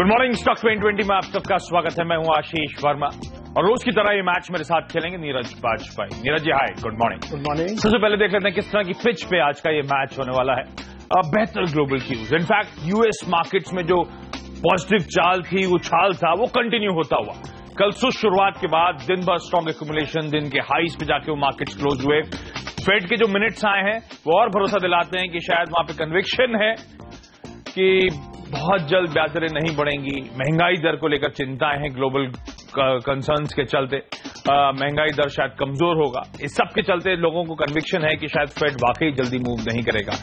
Good morning stock 2020 में आप सबका स्वागत है। मैं हूं आशीष वर्मा और रोज की तरह ये मैच मेरे साथ खेलेंगे नीरज बाजपेयी। नीरज जी हाय, गुड मॉर्निंग। Good morning. सबसे पहले देख लेते हैं किस तरह की पिच पे आज का ये मैच होने वाला है। बेहतर global cues, in fact US markets में जो पॉजिटिव चाल थी, उछाल था, वो कंटिन्यू होता हुआ कल सुस्त शुरुआत के बाद दिन भर स्ट्रॉन्ग एक्यूमुलेशन, दिन के हाईज पे जाके वो मार्केट्स क्लोज हुए। फेड के जो मिनट्स आए हैं वो और भरोसा दिलाते हैं कि शायद वहां पे कन्विक्शन है कि बहुत जल्द ब्याज दरें नहीं बढ़ेंगी। महंगाई दर को लेकर चिंताएं हैं ग्लोबल कंसर्न्स के चलते, महंगाई दर शायद कमजोर होगा। इस सब के चलते लोगों को कन्विक्शन है कि शायद फेड वाकई जल्दी मूव नहीं करेगा।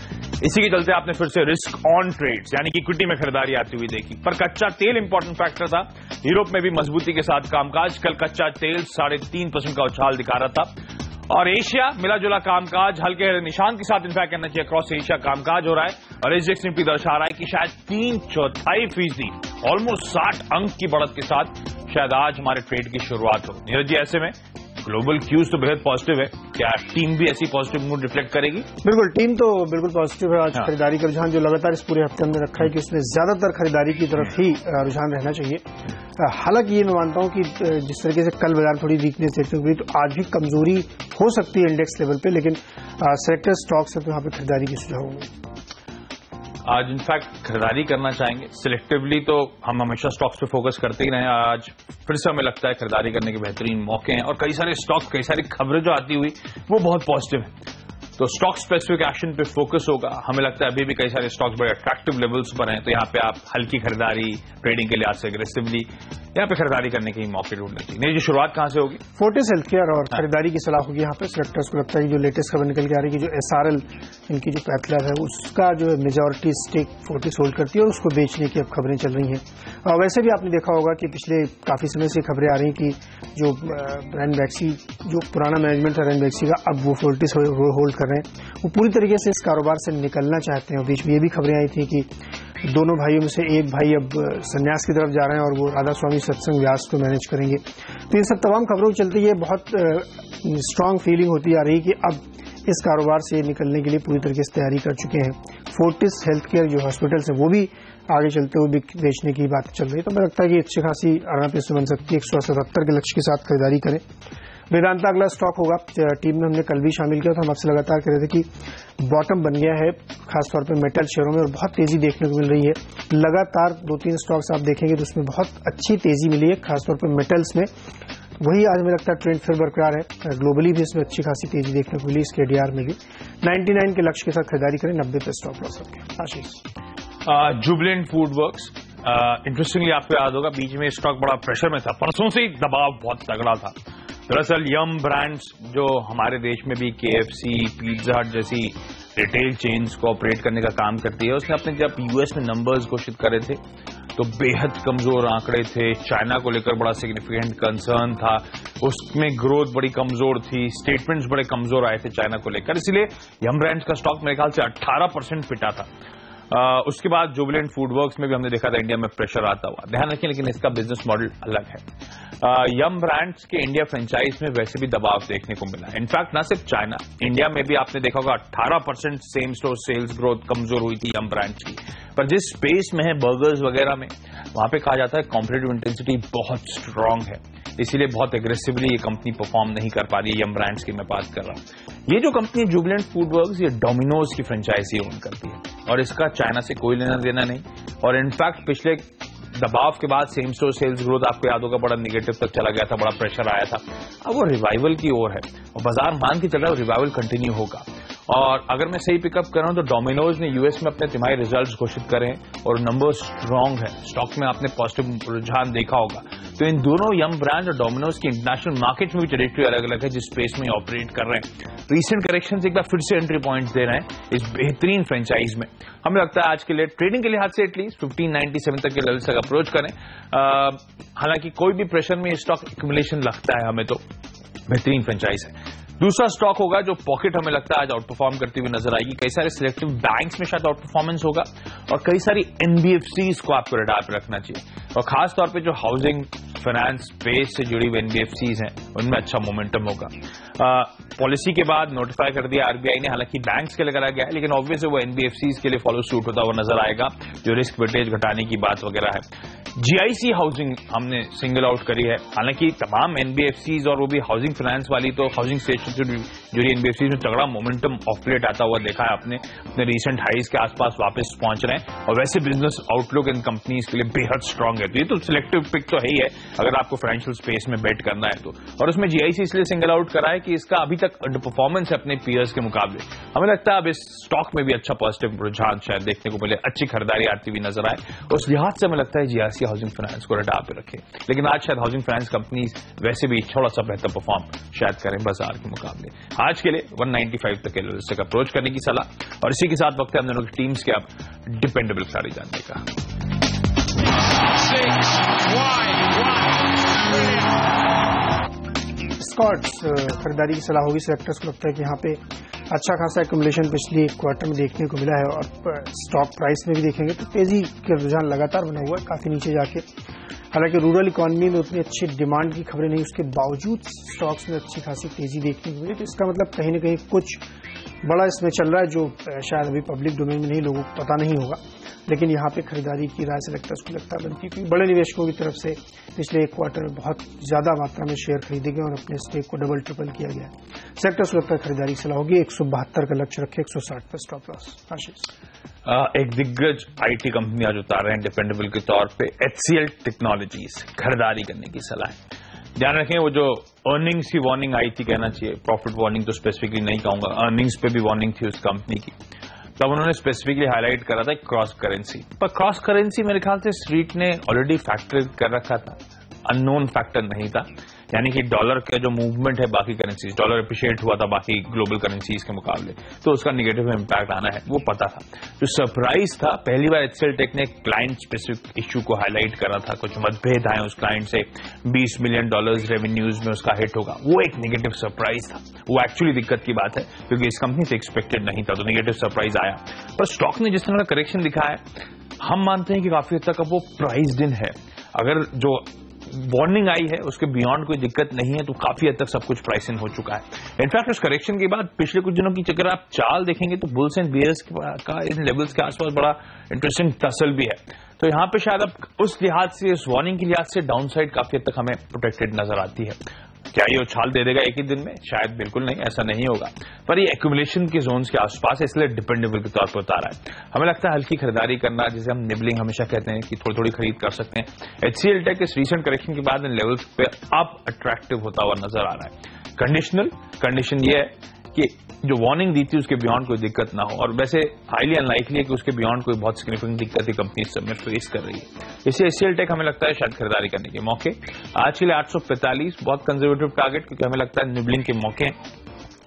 इसी के चलते आपने फिर से रिस्क ऑन ट्रेड्स यानी कि इक्विटी में खरीदारी आती हुई देखी। पर कच्चा तेल इंपॉर्टेंट फैक्टर था। यूरोप में भी मजबूती के साथ कामकाज। कल कच्चा तेल 3.5% का उछाल दिखा रहा था और एशिया मिला जुला कामकाज, हल्के निशान के साथ इनफैक्ट कहना चाहिए अक्रॉस एशिया कामकाज हो रहा है। और एसजेएक्स निफ्टी दर्शा रहा है कि शायद 3/4% ऑलमोस्ट 60 अंक की बढ़त के साथ शायद आज हमारे ट्रेड की शुरुआत हो। नीरज जी, ऐसे में ग्लोबल क्यूज तो बेहद पॉजिटिव है, क्या टीम भी ऐसी पॉजिटिव मूड रिफ्लेक्ट करेगी? बिल्कुल, टीम तो बिल्कुल पॉजिटिव है। आज खरीदारी का रुझान जो लगातार इस पूरे हफ्ते हमने रखा है कि उसमें ज्यादातर खरीदारी की तरफ ही रुझान रहना चाहिए। हालांकि ये मैं मानता हूं कि जिस तरीके से कल बाजार थोड़ी वीकनेस देखने को मिली, तो आज भी कमजोरी हो सकती है इंडेक्स लेवल पे, लेकिन सेक्टर स्टॉक्स है तो यहाँ पे खरीदारी की सुझाव होंगे। आज इनफैक्ट खरीदारी करना चाहेंगे सिलेक्टिवली, तो हम हमेशा स्टॉक्स पे फोकस करते ही रहे। आज फिर से हमें लगता है खरीदारी करने के बेहतरीन मौके हैं और कई सारे स्टॉक्स, कई सारी खबरें जो आती हुई वो बहुत पॉजिटिव है। तो स्टॉक स्पेसिफिक एक्शन पे फोकस होगा। हमें लगता है अभी भी कई सारे स्टॉक्स बड़े अट्रैक्टिव लेवल्स पर हैं, तो यहाँ पे आप हल्की खरीदारी ट्रेडिंग के लिहाज से एग्रेसिवली यहाँ पे खरीदारी करने के ही मौके ढूंढने चाहिए। नहीं, जो शुरुआत कहां से होगी? फोर्टिस हेल्थकेयर और खरीदारी की सलाह होगी यहाँ पे। सेलेक्टर्स को लगता है कि जो लेटेस्ट खबर निकल के आ रही है कि जो एसआरएल इनकी जो पैथलर है उसका जो मेजॉरिटी स्टेक फोर्टिस होल्ड करती है और उसको बेचने की अब खबरें चल रही हैं। वैसे भी आपने देखा होगा कि पिछले काफी समय से खबरें आ रही कि जो रैनबैक्सी, जो पुराना मैनेजमेंट था रैनबैक्सी का, अब वो फोर्टिस होल्ड कर रहे हैं। वो पूरी तरीके से इस कारोबार से निकलना चाहते हैं। बीच में ये भी खबरें आई थी कि दोनों भाइयों में से एक भाई अब संन्यास की तरफ जा रहे हैं और वो राधा स्वामी सत्संग व्यास को मैनेज करेंगे। तो इन सब तमाम खबरों के चलते ये बहुत स्ट्रांग फीलिंग होती आ रही कि अब इस कारोबार से निकलने के लिए पूरी तरीके से तैयारी कर चुके हैं। फोर्टिस हेल्थकेयर जो हॉस्पिटल्स हैं वो भी आगे चलते हुए बेचने की बात चल रही है। तो मुझे लगता है कि अच्छी खासी अर्नअप बन सकती है। 177 के लक्ष्य के साथ खरीदारी करें। वेदांता अगला स्टॉक होगा। टीम में हमने कल भी शामिल किया था। हम आपसे लगातार कह रहे थे कि बॉटम बन गया है, खासतौर पे मेटल शेयरों में, और बहुत तेजी देखने को मिल रही है। लगातार 2-3 स्टॉक्स आप देखेंगे तो उसमें बहुत अच्छी तेजी मिली है, खासतौर पर मेटल्स में। वही आज मुझे लगता है ट्रेंड फिर बरकरार है। ग्लोबली भी इसमें अच्छी खासी तेजी देखने को मिली, इसके एडीआर में भी। 99 के लक्ष्य के साथ खरीदारी करें, 90 पे स्टॉप लॉस रखें। आशीष, जुबिलेंट फूड वर्क्स, इंटरेस्टिंगली आपको याद होगा बीच में स्टॉक बड़ा प्रेशर में था, परसों से ही दबाव बहुत तगड़ा था। दरअसल यम ब्रांड्स जो हमारे देश में भी केएफसी, पिज्जा हट जैसी रिटेल चेन्स को ऑपरेट करने का काम करती है, उसने अपने जब यूएस में नंबर्स घोषित करे थे तो बेहद कमजोर आंकड़े थे। चाइना को लेकर बड़ा सिग्निफिकेंट कंसर्न था, उसमें ग्रोथ बड़ी कमजोर थी, स्टेटमेंट्स बड़े कमजोर आए थे चाइना को लेकर। इसलिए यम ब्रांड्स का स्टॉक मेरे ख्याल से 18% पिटा था। उसके बाद जुबिलेंट फूड वर्क्स में भी हमने देखा था इंडिया में प्रेशर आता हुआ। ध्यान रखें, लेकिन इसका बिजनेस मॉडल अलग है। यम ब्रांड्स के इंडिया फ्रेंचाइज में वैसे भी दबाव देखने को मिला। इनफैक्ट ना सिर्फ चाइना, इंडिया में भी आपने देखा होगा 18% सेम स्टोर सेल्स ग्रोथ कमजोर हुई थी यम ब्रांड्स की। पर जिस स्पेस में है बर्गर्स वगैरह में, वहां पे कहा जाता है कॉम्पिटिटिव इंटेंसिटी बहुत स्ट्रांग है, इसीलिए बहुत एग्रेसिवली ये कंपनी परफॉर्म नहीं कर पा रही है। यम ब्रांड्स की मैं बात कर रहा हूं। ये जो कंपनी जुबिलेंट फूड वर्क्स, ये डोमिनोज की फ्रेंचाइजी ओन करती है और इसका चाइना से कोई लेना देना नहीं। और इनफैक्ट पिछले दबाव के बाद सेम स्टोर सेल्स ग्रोथ आपको याद होगा बड़ा निगेटिव तक चला गया था, बड़ा प्रेशर आया था। अब वो रिवाइवल की ओर है और बाजार मान के चल रहा है रिवाइवल कंटिन्यू होगा। और अगर मैं सही पिकअप कर रहा हूं तो डोमिनोज ने यूएस में अपने तिमाही रिजल्ट्स घोषित करे हैं और नंबर स्ट्रांग है। स्टॉक में आपने पॉजिटिव रुझान देखा होगा। तो इन दोनों यम ब्रांड और डोमिनोज की इंटरनेशनल मार्केट में भी ट्रेजेक्टरी अलग अलग है, जिस स्पेस में ऑपरेट कर रहे हैं। रीसेंट करेक्शन से एक बार फिर से एंट्री पॉइंट्स दे रहे हैं इस बेहतरीन फ्रेंचाइज में। हमें लगता है आज के लिए ट्रेडिंग के लिहाज से एटलीस्ट 1597 तक के लेवल तक अप्रोच करें। हालांकि कोई भी प्रेशर में स्टॉक एक्यूमुलेशन लगता है हमें, तो बेहतरीन फ्रेंचाइज है। दूसरा स्टॉक होगा जो पॉकेट हमें लगता है आज आउट परफॉर्म करती हुई नजर आएगी। कई सारे सिलेक्टिव बैंक्स में शायद आउट परफॉर्मेंस होगा और कई सारी एनबीएफसीज को आपको रडार पर रखना चाहिए। और खास तौर पे जो हाउसिंग फाइनेंस स्पेस से जुड़ी हुई एनबीएफसीज हैं उनमें अच्छा मोमेंटम होगा। पॉलिसी के बाद नोटिफाई कर दिया आरबीआई ने, हालांकि बैंक्स के लिए करा गया है, लेकिन ऑब्वियसली वो एनबीएफसीज के लिए फॉलो सूट होता हुआ नजर आएगा, जो रिस्क वेटेज घटाने की बात वगैरह है। GIC हाउसिंग हमने सिंगल आउट करी है। हालांकि तमाम NBFCs और वो भी हाउसिंग फाइनेंस वाली तो हाउसिंग स्टेशन से जुड़ी NBFCs में तगड़ा मोमेंटम ऑफ लेट आता हुआ देखा है आपने, अपने रीसेंट हाइज के आसपास वापस पहुंच रहे हैं और वैसे बिजनेस आउटलुक इन कंपनीज के लिए बेहद स्ट्रांग है। तो ये तो सिलेक्टिव पिक तो है ही है अगर आपको फाइनेंशियल स्पेस में बेट करना है तो। और उसमें GIC इसलिए सिंगल आउट करा है कि इसका अभी तक अंडर परफॉर्मेंस है अपने पीयर्स के मुकाबले। हमें लगता है अब इस स्टॉक में भी अच्छा पॉजिटिव रुझान शायद देखने को मिले, अच्छी खरीदारी आती हुई नजर आए। उस लिहाज से हमें लगता है GIC हाउसिंग फाइनेंस को रडार पे रखे। लेकिन आज शायद हाउसिंग फाइनेंस कंपनीज वैसे भी थोड़ा सा बेहतर परफॉर्म शायद करें बाजार के मुकाबले। आज के लिए 195 तक के लेवल से अप्रोच करने की सलाह। और इसी के साथ वक्त है हम दोनों की टीम्स के अब डिपेंडेबल खिलाड़ी जानने का। स्कॉट्स खरीदारी की सलाह होगी। सेलेक्टर्स को लगता है कि यहाँ पे अच्छा खासा एक्यूमुलेशन पिछले क्वार्टर में देखने को मिला है और स्टॉक प्राइस में भी देखेंगे तो तेजी का रुझान लगातार बना हुआ है काफी नीचे जाके। हालांकि रूरल इकोनॉमी में उतनी अच्छी डिमांड की खबरें नहीं, उसके बावजूद स्टॉक्स में अच्छी खासी तेजी देखने को मिली। तो इसका मतलब कहीं न कहीं कुछ बड़ा इसमें चल रहा है जो शायद अभी पब्लिक डोमेन में नहीं, लोगों को पता नहीं होगा। लेकिन यहाँ पे खरीदारी की राय सेलेक्टर्स को लगता है बनती थी। बड़े निवेशकों की तरफ से पिछले एक क्वार्टर में बहुत ज्यादा मात्रा में शेयर खरीदे गए और अपने स्टेक को डबल ट्रिपल किया गया है। सेलेक्टर्स को लगता है खरीदारी की सलाह होगी। 172 का लक्ष्य रखे, 160 पर स्टॉप लॉस। आशीष, एक दिग्गज IT कंपनी आज उतार रहे हैं डिपेंडेबल के तौर पे HCL टेक्नोलॉजीज, खरीदारी करने की सलाह है। ध्यान रखें वो जो अर्निंग्स की वार्निंग आई थी, कहना चाहिए प्रॉफिट वार्निंग तो स्पेसिफिकली नहीं कहूंगा, अर्निंग्स पे भी वार्निंग थी उस कंपनी की, तब उन्होंने स्पेसिफिकली हाईलाइट करा था क्रॉस करेंसी। पर क्रॉस करेंसी मेरे ख्याल से स्ट्रीट ने ऑलरेडी फैक्टर कर रखा था, अननोन फैक्टर नहीं था। यानी कि डॉलर का जो मूवमेंट है बाकी करेंसीज, डॉलर अप्रिशिएट हुआ था बाकी ग्लोबल करेंसीज के मुकाबले, तो उसका नेगेटिव इम्पैक्ट आना है वो पता था। जो सरप्राइज था, पहली बार HCL टेक ने क्लाइंट स्पेसिफिक इश्यू को हाईलाइट करा था, कुछ मतभेद आए उस क्लाइंट से, $20 मिलियन रेवेन्यूज में उसका हिट होगा, वो एक नेगेटिव सरप्राइज था। वो एक्चुअली दिक्कत की बात है क्योंकि इस कंपनी से एक्सपेक्टेड नहीं था, तो नेगेटिव सरप्राइज आया। पर स्टॉक ने जिस तरह का करेक्शन दिखाया है, हम मानते हैं कि काफी हद तक अब वो प्राइस्ड इन है। अगर जो वार्निंग आई है उसके बियॉन्ड कोई दिक्कत नहीं है तो काफी हद तक सब कुछ प्राइस इन हो चुका है। इनफैक्ट उस करेक्शन के बाद पिछले कुछ दिनों की अगर आप चाल देखेंगे तो बुल्स एंड बियर्स का इन लेवल्स के आसपास बड़ा इंटरेस्टिंग टसल भी है। तो यहाँ पे शायद अब उस लिहाज से, उस वार्निंग के लिहाज से डाउन साइड काफी हद तक हमें प्रोटेक्टेड नजर आती है। क्या ये उछाल दे देगा एक ही दिन में? शायद बिल्कुल नहीं, ऐसा नहीं होगा। पर ये एक्यूमुलेशन के जोन्स के आसपास है, इसलिए डिपेंडेबल के तौर पर उतारा है। हमें लगता है हल्की खरीदारी करना, जिसे हम निबलिंग हमेशा कहते हैं कि थोड़ी थोड़ी खरीद कर सकते हैं। HCL टेक इस रीसेंट करेक्शन के बाद इन लेवल्स पे अब अट्रैक्टिव होता हुआ नजर आ रहा है। कंडीशन ये है कि जो वार्निंग दी थी उसके बियॉन्ड कोई दिक्कत ना हो, और वैसे हाईली अनलाइकली है कि उसके बियॉन्ड कोई बहुत सिग्निफिकेंट दिक्कत ही कंपनी इस समय फेस कर रही है। इसलिए HCL टेक हमें लगता है शायद खरीदारी करने के मौके। आज के लिए 845 बहुत कंजर्वेटिव टारगेट, क्योंकि हमें लगता है निबलिंग के मौके हैं।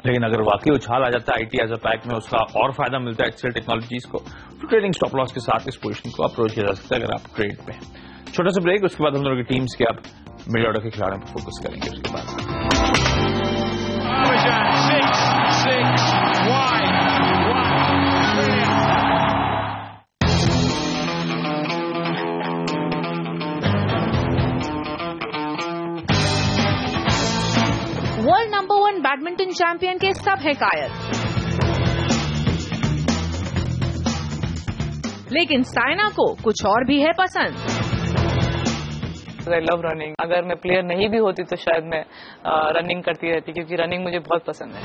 लेकिन अगर वाकई उछाल आ जाता है IT एज अ पैक में, उसका और फायदा मिलता है HCL टेक्नोलॉजीज को, तो ट्रेडिंग स्टॉप लॉस के साथ इस पोजीशन को अप्रोच किया जा सकता है अगर आप ट्रेड पे हैं। छोटा सा ब्रेक, उसके बाद हम लोगों की टीम्स के अब मिड ऑर्डर के खिलाड़ियों पर फोकस करेंगे। उसके बाद वर्ल्ड नंबर 1 बैडमिंटन चैंपियन के सब है कायल, लेकिन साइना को कुछ और भी है पसंद। I love running. अगर मैं प्लेयर नहीं भी होती तो शायद मैं रनिंग करती रहती, क्योंकि रनिंग मुझे बहुत पसंद है।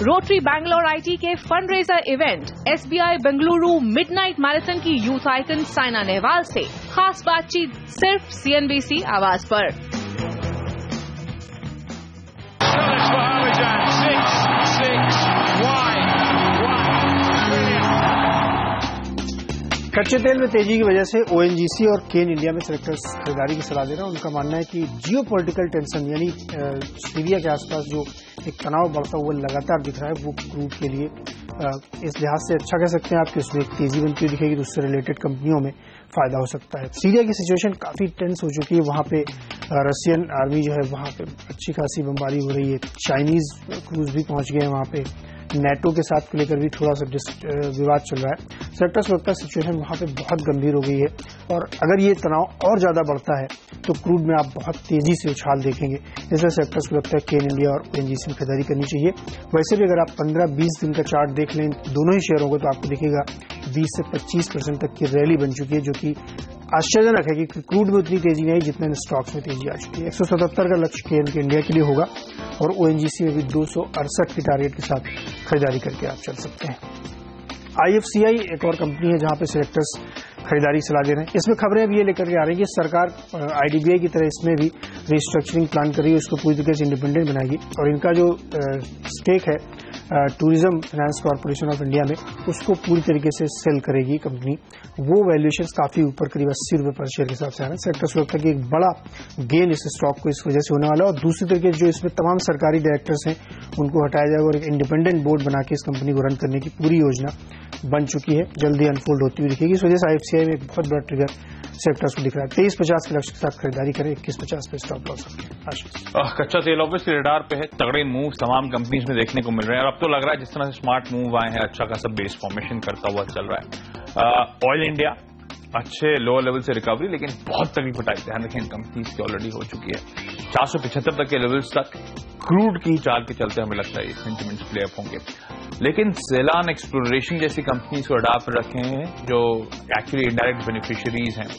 रोटरी बैंगलोर IT के fund raiser event SBI Bengaluru midnight marathon की यूथ आइकन साइना नेहवाल से खास बातचीत सिर्फ CNBC आवाज पर। कच्चे तेल में तेजी की वजह से ONGC और केन इंडिया में सेलेक्टर्स खरीदारी की सलाह दे रहे हैं। उनका मानना है कि जियोपॉलिटिकल टेंशन यानी सीरिया के आसपास जो एक तनाव बढ़ता हुआ लगातार दिख रहा है, वो क्रूड के लिए इस लिहाज से अच्छा कह सकते हैं आप कि उसमें एक तेजी बनती हुई दिखेगी, तो उससे रिलेटेड कंपनियों में फायदा हो सकता है। सीरिया की सिचुएशन काफी टेंस हो चुकी है, वहां पे रशियन आर्मी जो है वहां पे अच्छी खासी बमबारी हो रही है, चाइनीज क्रूज भी पहुंच गए हैं वहां पे, नेटो के साथ को लेकर भी थोड़ा सा विवाद चल रहा है। सेक्टर्स को लगता है सिचुएशन वहां पे बहुत गंभीर हो गई है और अगर ये तनाव और ज्यादा बढ़ता है तो क्रूड में आप बहुत तेजी से उछाल देखेंगे। इसलिए सेक्टर्स को लगता है केन इंडिया और ओएनजीसी में खरीदारी करनी चाहिए। वैसे भी अगर आप 15-20 दिन का चार्ट देख लें दोनों ही शेयरों को तो आपको दिखेगा 20 से 25% तक की रैली बन चुकी है, जो कि आश्चर्यजनक है कि क्रूड में उतनी तेजी नहीं आई जितने स्टॉक्स में तेजी आ चुकी है। 177 का लक्ष्य केन इंडिया के लिए होगा और ओएनजीसी में भी 268 की टारगेट के साथ खरीदारी करके आप चल सकते हैं। IFCI एक और कंपनी है जहां पे सिलेक्टर्स खरीदारी सलाह दे रहे हैं। इसमें खबरें अब ये लेकर के आ रही है कि सरकार IDBI की तरह इसमें भी रिस्ट्रक्चरिंग प्लान कर रही है, उसको पूरी तरीके से इंडिपेंडेंट बनाएगी और इनका जो स्टेक है tourism finance corporation of India में उसको पूरी तरीके से सेल करेगी कंपनी। वो वैल्यूएशन काफी ऊपर करीब 80 रुपए पर शेयर के हिसाब से आ रहे हैं। सेक्टर्स को लगता है कि एक बड़ा गेन इस स्टॉक को इस वजह से होने वाला है और दूसरी तरीके जो इसमें तमाम सरकारी डायरेक्टर्स हैं उनको हटाया जाएगा और एक इंडिपेंडेंट बोर्ड बना के इस कंपनी को रन करने की पूरी योजना बन चुकी है, जल्दी अनफोल्ड होती हुई दिखेगी। इस वजह से IFCI में एक बहुत बड़ा ट्रिगर सेक्टर्स को दिख रहा है। 23.50 के लक्ष्य के साथ खरीदारी करें, 21.50 पे स्टॉप लॉस रखें। कच्चा तेल ऑब्वियसली रडार पे है, तगड़े मूव तमाम कंपनीज में देखने को मिल रहे हैं और अब तो लग रहा है जिस तरह से स्मार्ट मूव आए हैं अच्छा खासा बेस फॉर्मेशन करता हुआ चल रहा है। ऑयल इंडिया अच्छे लोअर लेवल से रिकवरी, लेकिन बहुत तगड़ी पिटाई ध्यान रखें कंपनीज की ऑलरेडी हो चुकी है। 475 तक के लेवल्स तक क्रूड की चाल के चलते हमें लगता है सेंटिमेंट्स प्ले अप होंगे, लेकिन सेलान एक्सप्लोरेशन जैसी कंपनीज को अडॉप्ट पर रखे हैं जो एक्चुअली इनडायरेक्ट बेनिफिशियरीज हैं।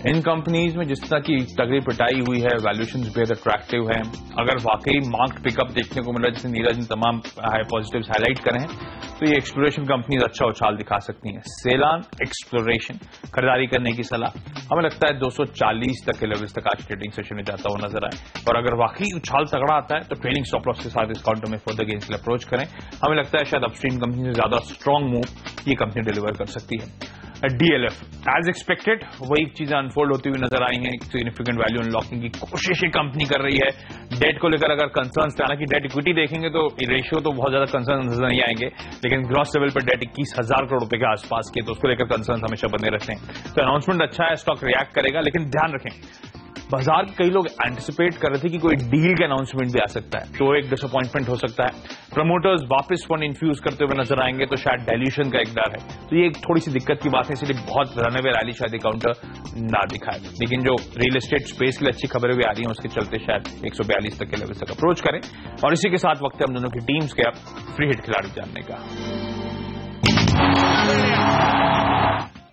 इन कंपनीज में जिस तरह की तगड़ी पिटाई हुई है, वैल्यूएशंस बेहद अट्रैक्टिव हैं। अगर वाकई मार्केट पिकअप देखने को मिला जैसे नीरज ने तमाम हाई पॉजिटिव्स हाईलाइट करे हैं तो ये एक्सप्लोरेशन कंपनीज अच्छा उछाल दिखा सकती हैं। सेलान एक्सप्लोरेशन खरीदारी करने की सलाह हमें लगता है 240 तक के लेवल्स तक आज ट्रेडिंग सेशन में जाता हुआ नजर आए और अगर वाकई उछाल तगड़ा आता है तो ट्रेडिंग स्टॉप लॉस के साथ इस काउंटर में फर्दर गेन्स के लिए अप्रोच करें। हमें लगता है शायद अपस्ट्रीम कंपनी से ज्यादा स्ट्रांग मूव ये कंपनी डिलीवर कर सकती है। DLF एज एक्सपेक्टेड वही चीजें अनफोल्ड होती हुई नजर आई हैं। सिग्निफिकेंट वैल्यू अनलॉकिंग की कोशिश कंपनी कर रही है। डेट को लेकर अगर कंसर्न्स थे, हालांकि डेट इक्विटी देखेंगे तो रेशियो तो बहुत ज्यादा कंसर्न नजर नहीं आएंगे, लेकिन ग्रॉस लेवल पर डेट 21,000 करोड़ रुपए के आसपास की, तो उसको लेकर कंसर्न हमेशा बने रहते हैं। तो अनाउंसमेंट अच्छा है, स्टॉक रिएक्ट करेगा, लेकिन ध्यान रखें बाजार के कई लोग एंटिसिपेट कर रहे थे कि कोई डील का अनाउंसमेंट भी आ सकता है, तो एक डिसअपॉइंटमेंट हो सकता है। प्रमोटर्स वापस फंड इन्फ्यूज करते हुए नजर आएंगे तो शायद डाइल्यूशन का एक डर है, तो ये एक थोड़ी सी दिक्कत की बात है, इसलिए बहुत रनअवे रैली शायद काउंटर ना दिखाए। लेकिन जो रियल एस्टेट स्पेस के लिए अच्छी खबरें भी आ रही हैं उसके चलते शायद 142 तक के लेवल तक अप्रोच करें। और इसी के साथ वक्त है हम दोनों की टीम्स के अब फ्री हिट खिलाड़ी जानने का।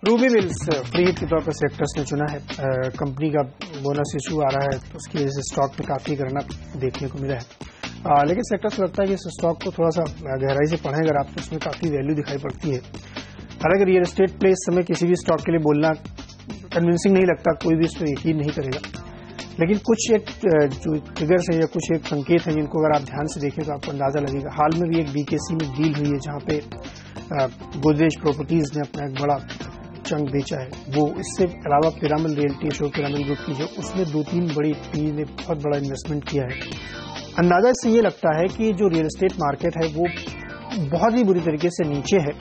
रूबी मिल्स फ्री हिट के तौर पर सेक्टर्स ने चुना है। कंपनी का बोनस इशू आ रहा है तो उसकी वजह से स्टॉक में काफी गिरना देखने को मिला है, लेकिन सेक्टर्स को लगता है कि इस स्टॉक को थोड़ा सा गहराई से पढ़ें अगर आप तो उसमें काफी वैल्यू दिखाई पड़ती है। हालांकि रियल एस्टेट प्ले इस समय किसी भी स्टॉक के लिए बोलना कन्विंसिंग नहीं लगता, कोई भी इस पर यकीन नहीं करेगा, लेकिन कुछ एक जो ट्रिगर्स है या कुछ एक संकेत है जिनको अगर आप ध्यान से देखें तो आपको अंदाजा लगेगा। हाल में भी एक BKC में डील हुई है जहां पे गोदरेज प्रॉपर्टीज ने अपना एक बड़ा चंक बेचा है। वो इससे अलावा pyramid realty Ashok pyramid group की जो उसमें 2-3 बड़ी पी ने बहुत बड़ा इन्वेस्टमेंट किया है। अंदाजा इससे ये लगता है कि जो रियल एस्टेट मार्केट है वो बहुत ही बुरी तरीके से नीचे है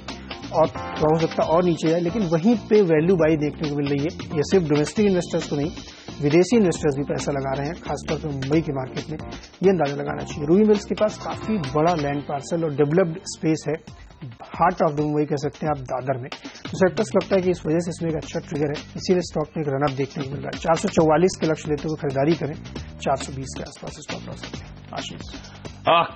और हो सकता और नीचे है, लेकिन वहीं पे वैल्यू बाई देखने को मिल रही है। ये सिर्फ डोमेस्टिक इन्वेस्टर्स को नहीं, विदेशी इन्वेस्टर्स भी पैसा लगा रहे हैं, खासतौर पर मुंबई के मार्केट में। ये अंदाजा लगाना चाहिए। रूबी मिल्स के पास काफी बड़ा लैंड पार्सल और डेवलप्ड स्पेस है, हार्ट ऑफ द मुंबई कह सकते हैं आप, दादर में। तो सेक्टर्स लगता है कि इस वजह से इसमें एक अच्छा ट्रिगर है, इसीलिए स्टॉक में एक रनअप देखने को मिल रहा है। 444 के लक्ष्य लेते हुए खरीदारी करें, 420 के आसपास स्टॉप लॉस रखें। आशीष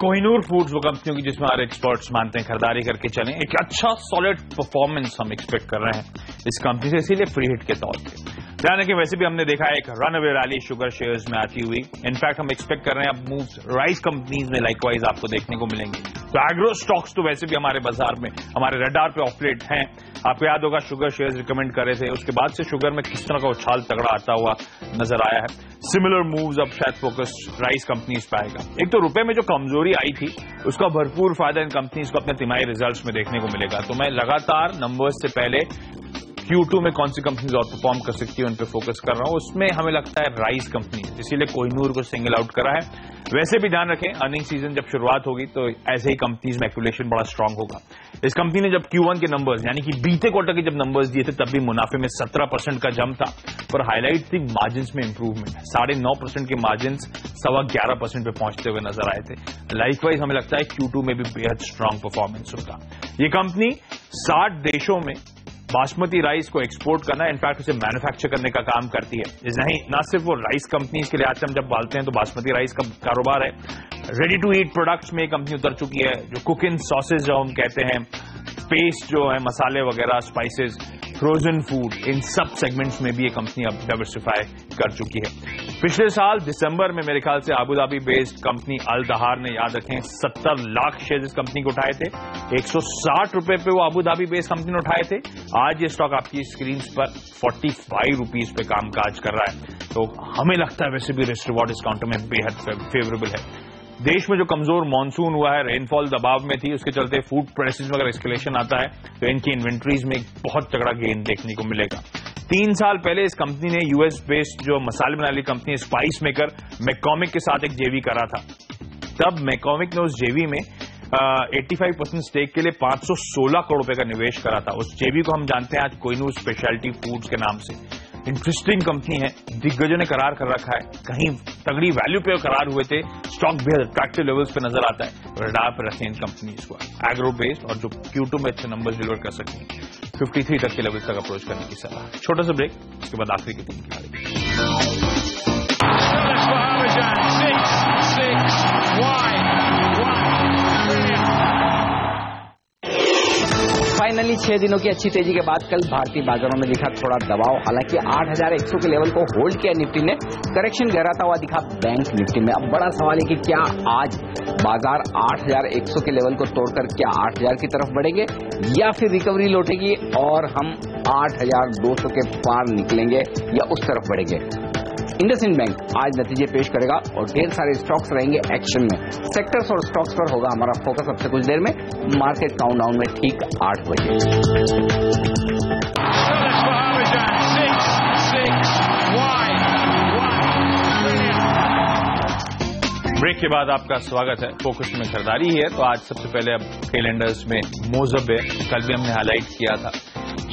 कोहिनूर फूड्स वो कंपनियों की जिसमें हर एक्सपर्ट्स मानते हैं खरीदारी करके चलें। एक अच्छा सॉलिड परफॉर्मेंस हम एक्सपेक्ट कर रहे हैं इस कंपनी से, इसीलिए फ्री हिट के तौर पे। ध्यान रखें वैसे भी हमने देखा है एक रनअवे रैली शुगर शेयर्स में आती हुई। इनफैक्ट हम एक्सपेक्ट कर रहे हैं अब मूव्स राइस कंपनीज में लाइकवाइज आपको देखने को मिलेंगे। तो एग्रो स्टॉक्स तो वैसे भी हमारे बाजार में हमारे रडार पे ऑपरेट हैं। आपको याद होगा शुगर शेयर्स रिकमेंड कर रहे थे, उसके बाद से शुगर में किस तरह का उछाल तगड़ा आता हुआ नजर आया है। सिमिलर मूव्स अब शायद फोकस राइस कंपनीज पे आएगा। एक तो रुपए में जो कमजोरी आई थी उसका भरपूर फायदा इन कंपनीज को अपने तिमाही रिजल्ट्स में देखने को मिलेगा। तो मैं लगातार नंबर्स से पहले Q2 में कौन सी कंपनीज और परफॉर्म कर सकती है उन पे फोकस कर रहा हूं। उसमें हमें लगता है राइस कंपनी, इसीलिए कोहिनूर को सिंगल आउट करा है। वैसे भी ध्यान रखें, अर्निंग सीजन जब शुरुआत होगी तो ऐसे ही कंपनीज में एक्यूमुलेशन बड़ा स्ट्रांग होगा। इस कंपनी ने जब Q1 के नंबर्स यानी कि बीते क्वार्टर के जब नंबर्स दिए थे तब भी मुनाफे में 17% का जंप था, पर हाईलाइट थी मार्जिन में इंप्रूवमेंट। 9.5% के मार्जिन 11.25% पे पहुंचते हुए नजर आए थे। लाइकवाइज हमें लगता है Q2 में भी बेहद स्ट्रांग परफॉर्मेंस होगा। ये कंपनी 60 देशों में बासमती राइस को एक्सपोर्ट करना, इनफैक्ट उसे मैन्युफैक्चर करने का काम करती है। नहीं, ना सिर्फ वो राइस कंपनीज के लिए आज हम जब बालते हैं तो बासमती राइस का कारोबार है, रेडी टू ईट प्रोडक्ट्स में कंपनी उतर चुकी है। जो कुकिंग सॉसेज जो हम कहते हैं, पेस्ट जो है, मसाले वगैरह, स्पाइसेस, फ्रोजन फूड, इन सब सेगमेंट्स में भी ये कंपनी अब डाइवर्सिफाई कर चुकी है। पिछले साल दिसंबर में मेरे ख्याल से अबू धाबी बेस्ड कंपनी अल दहार ने, याद रखें, 70 लाख शेयर इस कंपनी को उठाए थे। 160 रुपए पे वो अबू धाबी बेस्ड कंपनी ने उठाए थे। आज ये स्टॉक आपकी स्क्रीन पर 45 रुपीज पे कामकाज कर रहा है। तो हमें लगता है वैसे भी रिस्क रिवॉर्ड इस काउंटर में बेहद फेवरेबल है। देश में जो कमजोर मानसून हुआ है, रेनफॉल दबाव में थी, उसके चलते फूड प्राइसेस में अगर एस्केलेशन आता है तो इनकी इन्वेंट्रीज में बहुत तगड़ा गेन देखने को मिलेगा। 3 साल पहले इस कंपनी ने यूएस बेस्ड जो मसाले बनाने वाली कंपनी स्पाइस मेकर मैकॉमिक के साथ एक जेवी करा था। तब मैकॉमिक ने उस जेवी में 85% स्टेक के लिए 516 करोड़ रुपए का निवेश करा था। उस जेवी को हम जानते हैं आज कोहिनूर स्पेशलिटी फूड्स के नाम से। इंटरेस्टिंग कंपनी है, दिग्गजों ने करार कर रखा है, कहीं तगड़ी वैल्यू पे करार हुए थे, स्टॉक बेहद अट्रैक्टिव लेवल्स पे नजर आता है। रडार पर रखें इन कंपनीज को, एग्रो बेस्ड और जो Q2 में अच्छे नंबर्स डिलीवर कर सकें। 53 तक के लेवल्स तक अप्रोच करने की सलाह। छोटा सा ब्रेक, उसके बाद आखिरी की 3 की बारी। फाइनली 6 दिनों की अच्छी तेजी के बाद कल भारतीय बाजारों में दिखा थोड़ा दबाव। हालांकि 8100 के लेवल को होल्ड किया निफ्टी ने। करेक्शन गहराता हुआ दिखा बैंक निफ्टी में। अब बड़ा सवाल है कि क्या आज बाजार 8100 के लेवल को तोड़कर क्या 8000 की तरफ बढ़ेंगे या फिर रिकवरी लौटेगी और हम 8200 के पार निकलेंगे या उस तरफ बढ़ेंगे। इंडसइंड बैंक आज नतीजे पेश करेगा और ढेर सारे स्टॉक्स रहेंगे एक्शन में। सेक्टर्स और स्टॉक्स पर होगा हमारा फोकस अब से कुछ देर में। मार्केट काउंटडाउन में ठीक 8 बजे। ब्रेक के बाद आपका स्वागत है। फोकस में खरीदारी है तो आज सबसे पहले अब टेलेंडर्स में मोजब है। कल भी हमने हाईलाइट किया था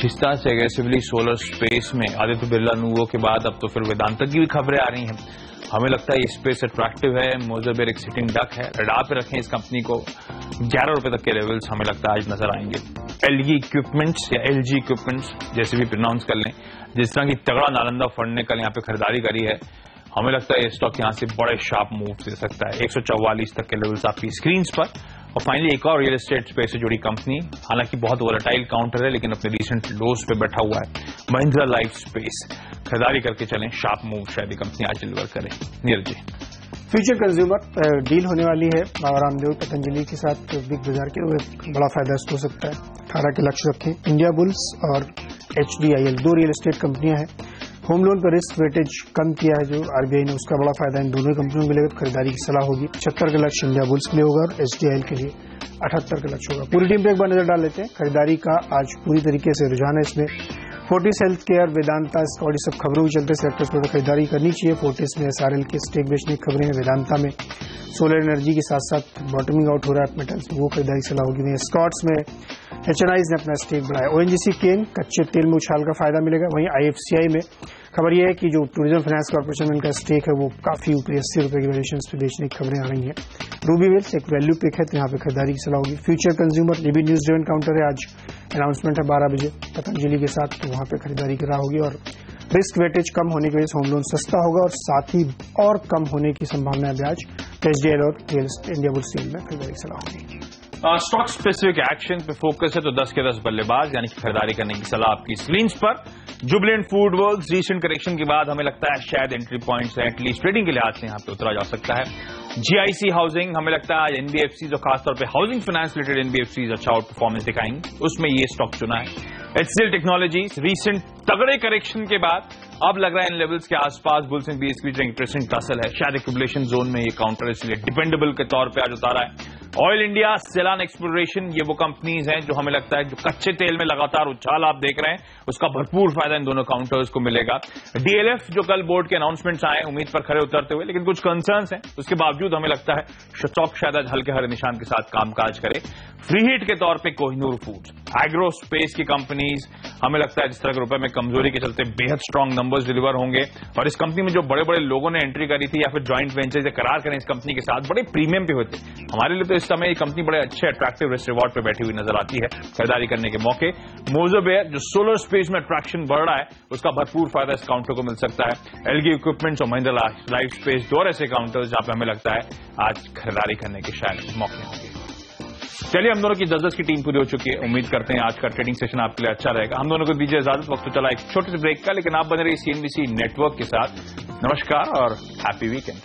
जिस तरह से एग्रेसिवली सोलर स्पेस में आदित्य बिरला नूवो के बाद अब तो फिर वेदांता की भी खबरें आ रही हैं। हमें लगता है ये स्पेस अट्रैक्टिव है। मोजब एक सिटिंग डक है। रडार पे रखें इस कंपनी को। 11 रुपए तक के लेवल्स हमें लगता है आज नजर आएंगे। एलजी इक्विपमेंट्स या एलजी इक्विपमेंट्स जैसे भी प्रोनाउंस कर लें, जिस तरह की तगड़ा नालंदा फंड ने कल यहाँ पे खरीदारी करी है, हमें लगता है ये स्टॉक यहाँ से बड़े शार्प मूव दे सकता है। 144 तक के लेवल्स आपकी स्क्रीन पर। और फाइनली एक और रियल एस्टेट स्पेस से जुड़ी कंपनी, हालांकि बहुत वोलेटाइल काउंटर है लेकिन अपने रिसेंट लोज पे बैठा हुआ है, महिंद्रा लाइफ स्पेस। खरीदारी करके चलें, शार्प मूव शायद कंपनी आज डिलीवर करे। Neeraj ji, future consumer deal होने वाली है रामदेव पतंजलि के साथ बिग बाजार के, बड़ा फायदा हो सकता है। 18 के लक्ष्य रखें। इंडिया बुल्स और HDIL 2 रियल एस्टेट कंपनियां हैं। होम लोन पर रिस्क वेटेज कम किया है जो RBI ने, उसका बड़ा फायदा इन दोनों कंपनियों को मिलेगा। खरीदारी की सलाह होगी। 75 का लक्ष्य इंडिया बुल्स के लिए होगा और HDIL के लिए 78 का लक्ष्य होगा। पूरी टीम पे एक बार नजर डाल लेते हैं। खरीदारी का आज पूरी तरीके से रुझान है इसमें। फोर्टिस हेल्थ केयर, वेदांता, स्कॉट, सब खबरों के चलते सेक्टर्स पर खरीदारी करनी चाहिए। फोर्टिस में SRL के स्टेक बेचने की खबरें हैं। वेदांता में सोलर एनर्जी के साथ साथ बॉटमिंग आउट हो रहा है मेटल्स, वो खरीदारी सलाह होगी। वहीं स्कॉट्स में HNIs ने अपना स्टेक बढ़ाया। ONGC केन, कच्चे तेल में उछाल का फायदा मिलेगा। वहीं IFCI में खबर यह है कि जो टूरिज्म फाइनेंस कॉर्पोरेशन में इनका स्टेक है वो काफी ऊपर 80 रुपए की वैल्यूएशन पे बेचने की खबरें आ रही हैं। रूबी वेल्स एक वैल्यू पिक है तो यहाँ पे खरीदारी की सलाह होगी। फ्यूचर कंज्यूमर ये भी न्यूज ड्रिवन काउंटर है। आज अनाउंसमेंट है 12 बजे पतंजलि के साथ, तो वहां पे खरीदारी की राह होगी। और रिस्क वेटेज कम होने की वजह से होम लोन सस्ता होगा और साथ ही और कम होने की संभावना है ब्याज। HDIL और इंडिया बुल्स में खरीदारी की सलाह होगी। स्टॉक स्पेसिफिक एक्शन पे फोकस है तो 10 के 10 बल्लेबाज यानी कि खरीदारी करने की सलाह आपकी स्क्रीन पर। Jubilant food works recent correction के बाद हमें लगता है शायद एंट्री पॉइंट्स है, एटलीस्ट ट्रेडिंग के लिहाज से यहाँ पे उतरा जा सकता है। GIC हाउसिंग, हमें लगता है आज NBFCs और खासतौर पे हाउसिंग फाइनेंस रिलेटेड NBFCs अच्छा आउट परफॉर्मेंस दिखाएंगे, उसमें ये स्टॉक चुना है। HCL टेक्नोलॉजीज रिसेंट तगड़े करेक्शन के बाद अब लग रहा है इन लेवल्स के आसपास बुल्स एंड बीयर्स के बीच इंटरेस्टिंग टसल है। शायद एक्यूमुलेशन जोन में ये काउंटर इसलिए डिपेंडेबल के तौर पे आज उतारा है। ऑयल इंडिया, सेलान एक्सप्लोरेशन, ये वो कंपनीज हैं जो हमें लगता है जो कच्चे तेल में लगातार उछाल आप देख रहे हैं, उसका भरपूर फायदा इन दोनों काउंटर्स को मिलेगा। डीएलएफ जो कल बोर्ड के अनाउंसमेंट्स आए उम्मीद पर खरे उतरते हुए, लेकिन कुछ कंसर्न्स हैं, उसके बावजूद हमें लगता है स्टॉक शायद आज हल्के हरे निशान के साथ कामकाज करे। फ्री हिट के तौर पे कोहिनूर फूड्स, एग्रो स्पेस की कंपनीज हमें लगता है जिस तरह के रुपए में कमजोरी के चलते बेहद स्ट्रांग नंबर्स डिलीवर होंगे, और इस कंपनी में जो बड़े बड़े लोगों ने एंट्री करी थी या फिर ज्वाइंट वेंचर से करार करें इस कंपनी के साथ, बड़े प्रीमियम पे होते। हमारे लिए तो इस समय ये कंपनी बड़े अच्छे अट्रैक्टिव रिस्क रिवॉर्ड पे बैठी हुई नजर आती है खरीदारी करने के मौके। मोजोबेयर जो सोलर स्पेस में अट्रैक्शन बढ़ रहा है, उसका भरपूर फायदा इस काउंटर को मिल सकता है। एलगी इक्विपमेंट्स और महिंद्रा लाइफ स्पेस, दो ऐसे काउंटर्स जहां पे हमें लगता है आज खरीदारी करने के शायद मौके होंगे। चलिए, हम दोनों की 10-10 की टीम पूरी हो चुकी है। उम्मीद करते हैं आज का ट्रेडिंग सेशन आपके लिए अच्छा रहेगा। हम दोनों को दीजिए इजाजत, वक्त तो चला एक छोटे से ब्रेक का, लेकिन आप बने रहिए सीएनबीसी नेटवर्क के साथ। नमस्कार और हैप्पी वीकेंड।